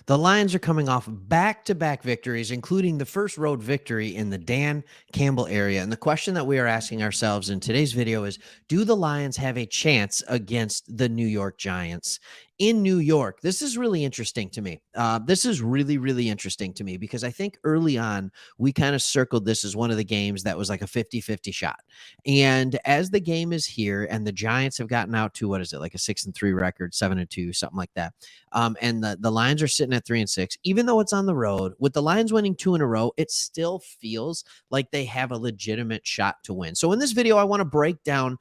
The Lions are coming off back-to-back victories, including the first road victory in the Dan Campbell area. And the question that we are asking ourselves in today's video is, do the Lions have a chance against the New York Giants in New York? This is really interesting to me. This is really, really interesting to me because I think early on, we kind of circled this as one of the games that was like a 50-50 shot. And as the game is here and the Giants have gotten out to, what is it, like a 6-3 record, 7-2, something like that. And the Lions are sitting at 3-6. Even though it's on the road, with the Lions winning 2 in a row, it still feels like they have a legitimate shot to win. So in this video, I want to break down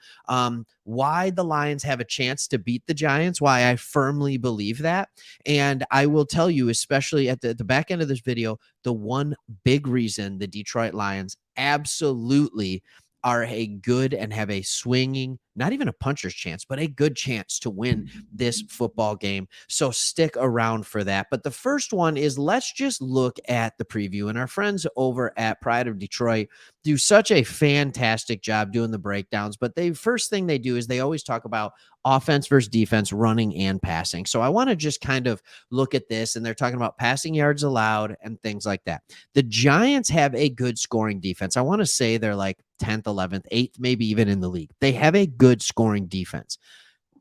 why the Lions have a chance to beat the Giants, why I firmly believe that. And I will tell you, especially at the back end of this video, the one big reason the Detroit Lions absolutely are a good and have a swinging, not even a puncher's chance, but a good chance to win this football game. So stick around for that. But the first one is, let's just look at the preview. And our friends over at Pride of Detroit do such a fantastic job doing the breakdowns. But the first thing they do is they always talk about offense versus defense, running and passing. So I want to just kind of look at this, and they're talking about passing yards allowed and things like that. The Giants have a good scoring defense. I want to say they're like 10th, 11th, 8th, maybe even in the league. They have a good scoring defense.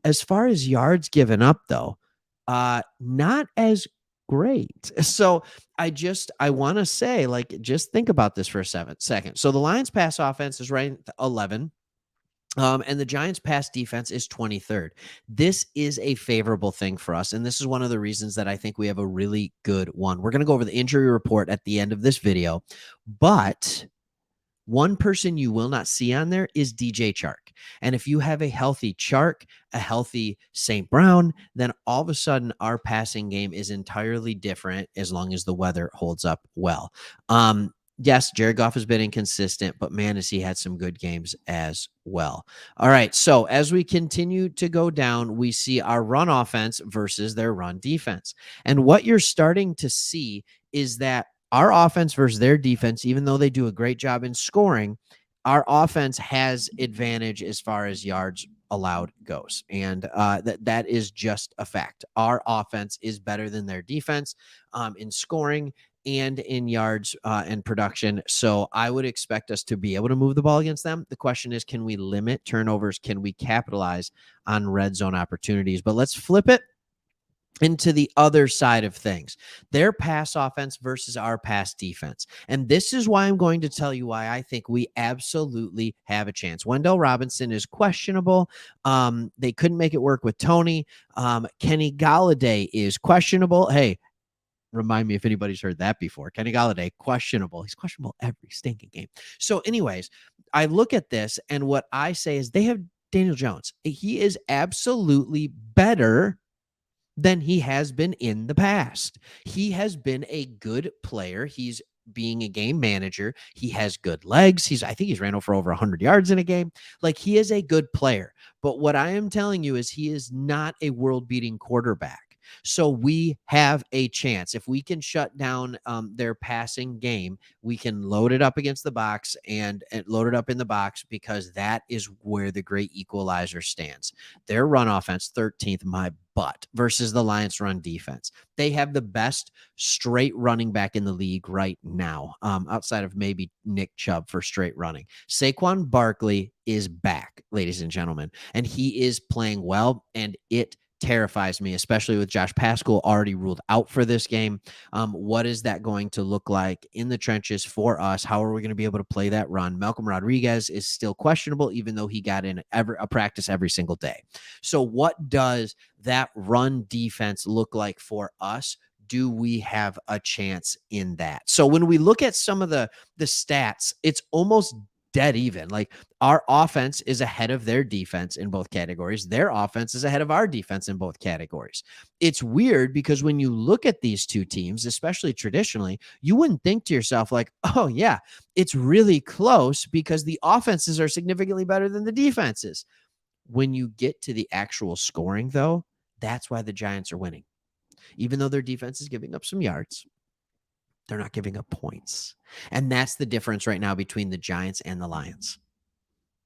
As far as yards given up, though, not as great. So I want to say, like, just think about this for a second. So the Lions pass offense is ranked 11. And the Giants' pass defense is 23rd. This is a favorable thing for us. And this is one of the reasons that I think we have a really good one. We're going to go over the injury report at the end of this video. But one person you will not see on there is DJ Chark. And if you have a healthy Chark, a healthy St. Brown, then all of a sudden our passing game is entirely different as long as the weather holds up well. Yes, Jared Goff has been inconsistent, but man, has he had some good games as well. All right, so as we continue to go down, we see our run offense versus their run defense. And what you're starting to see is that our offense versus their defense, even though they do a great job in scoring, our offense has advantage as far as yards allowed goes. And that is just a fact. Our offense is better than their defense in scoring and in yards and production. So I would expect us to be able to move the ball against them. The question is, can we limit turnovers? Can we capitalize on red zone opportunities? But let's flip it into the other side of things, their pass offense versus our pass defense. And this is why I'm going to tell you why I think we absolutely have a chance. Wendell Robinson is questionable. They couldn't make it work with Tony. Kenny Golladay is questionable. Hey, remind me if anybody's heard that before. Kenny Golladay, questionable. He's questionable every stinking game. So anyways, I look at this and what I say is they have Daniel Jones. He is absolutely better than he has been in the past. He has been a good player. He's being a game manager. He has good legs. I think he's ran over 100 yards in a game. Like, he is a good player. But what I am telling you is he is not a world-beating quarterback. So we have a chance. If we can shut down their passing game, we can load it up against the box and load it up in the box, because that is where the great equalizer stands. Their run offense, 13th, my butt, versus the Lions run defense. They have the best straight running back in the league right now, outside of maybe Nick Chubb for straight running. Saquon Barkley is back, ladies and gentlemen, and he is playing well, and it terrifies me, especially with Josh Pascal already ruled out for this game. What is that going to look like in the trenches for us? How are we going to be able to play that run? Malcolm Rodriguez is still questionable, even though he got in a practice every single day. So what does that run defense look like for us? Do we have a chance in that? So when we look at some of the stats, it's almost dead even. Like, our offense is ahead of their defense in both categories. Their offense is ahead of our defense in both categories. It's weird because when you look at these two teams, especially traditionally, you wouldn't think to yourself like, oh yeah, it's really close because the offenses are significantly better than the defenses. When you get to the actual scoring, though, that's why the Giants are winning. Even though their defense is giving up some yards, they're not giving up points. And that's the difference right now between the Giants and the Lions.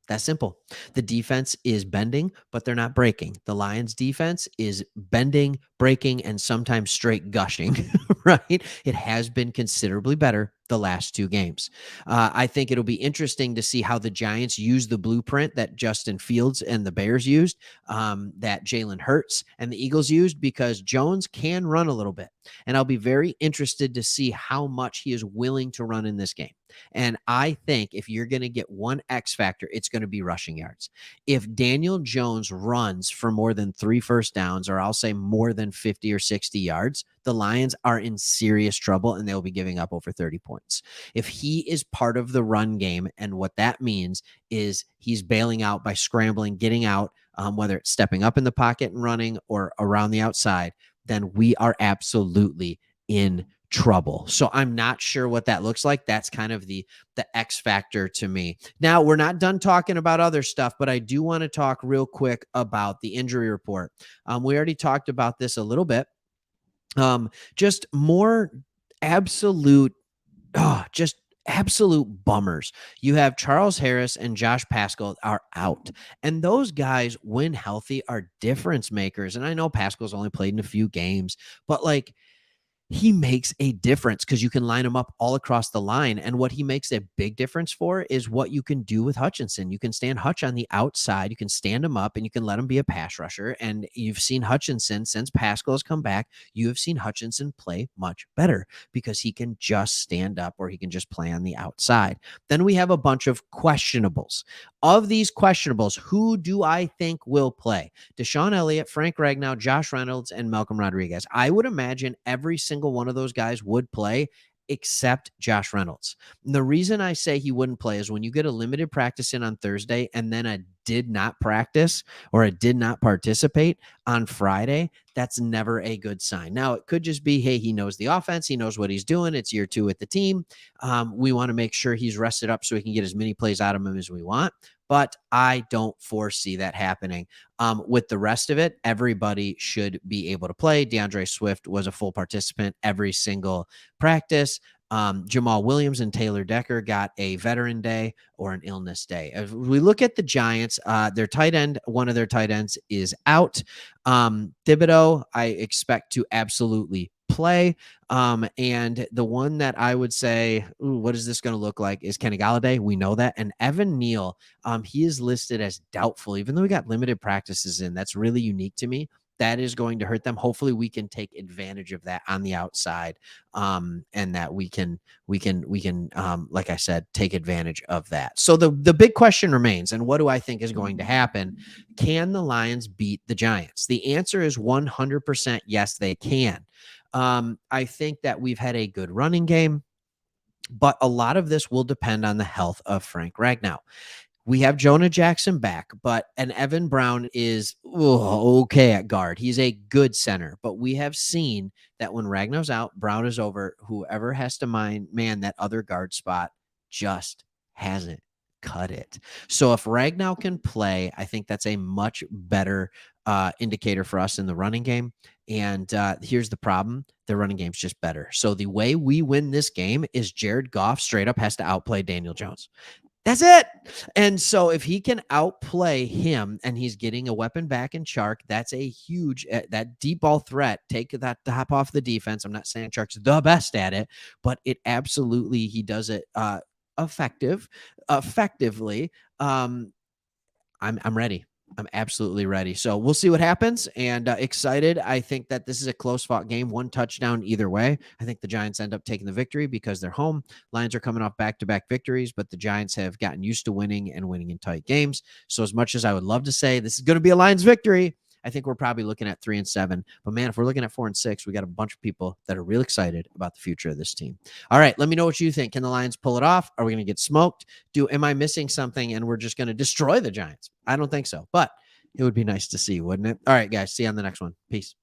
That's simple. The defense is bending, but they're not breaking. The Lions defense is bending, breaking, and sometimes straight gushing, right? It has been considerably better the last two games. I think it'll be interesting to see how the Giants use the blueprint that Justin Fields and the Bears used, that Jalen Hurts and the Eagles used, because Jones can run a little bit. And I'll be very interested to see how much he is willing to run in this game. And I think if you're going to get one X factor, it's going to be rushing yards. If Daniel Jones runs for more than 3 first downs, or I'll say more than 50 or 60 yards, the Lions are in serious trouble and they'll be giving up over 30 points. If he is part of the run game, and what that means is he's bailing out by scrambling, getting out, whether it's stepping up in the pocket and running or around the outside, then we are absolutely in trouble. So I'm not sure what that looks like. That's kind of the X factor to me. Now, we're not done talking about other stuff, but I do want to talk real quick about the injury report. We already talked about this a little bit. Just more absolute, just absolute bummers. You have Charles Harris and Josh Pascal are out. And those guys, when healthy, are difference makers. And I know Pascal's only played in a few games, but like, he makes a difference because you can line him up all across the line. And what he makes a big difference for is what you can do with Hutchinson. You can stand Hutch on the outside, you can stand him up, and you can let him be a pass rusher. And you've seen Hutchinson, since Pascal has come back, you have seen Hutchinson play much better because he can just stand up or he can just play on the outside. Then we have a bunch of questionables. Of these questionables, who do I think will play? Deshaun Elliott, Frank Ragnow, Josh Reynolds, and Malcolm Rodriguez. I would imagine every single one of those guys would play except Josh Reynolds. And the reason I say he wouldn't play is when you get a limited practice in on Thursday and then a did not practice or a did not participate on Friday, that's never a good sign. Now, it could just be, hey, he knows the offense. He knows what he's doing. It's year 2 with the team. We want to make sure he's rested up so we can get as many plays out of him as we want. But I don't foresee that happening. With the rest of it, everybody should be able to play. DeAndre Swift was a full participant every single practice. Jamal Williams and Taylor Decker got a veteran day or an illness day. If we look at the Giants, their tight end, one of their tight ends is out. Thibodeau, I expect to absolutely play. And the one that I would say, what is this going to look like, is Kenny Golladay. We know that. And Evan Neal, he is listed as doubtful, even though we got limited practices in. That's really unique to me. That is going to hurt them. Hopefully we can take advantage of that on the outside. And that we can, like I said, take advantage of that. So the big question remains, and what do I think is going to happen? Can the Lions beat the Giants? The answer is 100% yes, they can. I think that we've had a good running game, but a lot of this will depend on the health of Frank Ragnow. We have Jonah Jackson back, but Evan Brown is okay at guard. He's a good center, but we have seen that when Ragnow's out, Brown is over. Whoever has to man that other guard spot just hasn't cut it. So if Ragnow can play, I think that's a much better indicator for us in the running game. And here's the problem. The running game's just better. So the way we win this game is Jared Goff straight up has to outplay Daniel Jones. That's it. And so if he can outplay him and he's getting a weapon back in Chark, that's a huge, that deep ball threat. Take that top off the defense. I'm not saying Chark's the best at it, but it absolutely, he does it effectively. I'm ready. I'm absolutely ready. So we'll see what happens, and excited. I think that this is a close fought game, 1 touchdown either way. I think the Giants end up taking the victory because they're home. Lions are coming off back-to-back victories, but the Giants have gotten used to winning and winning in tight games. So as much as I would love to say this is going to be a Lions victory, I think we're probably looking at 3-7. But man, if we're looking at 4-6, we got a bunch of people that are real excited about the future of this team. All right, let me know what you think. Can the Lions pull it off? Are we going to get smoked? Am I missing something and we're just going to destroy the Giants? I don't think so, but it would be nice to see, wouldn't it? All right, guys, see you on the next one. Peace.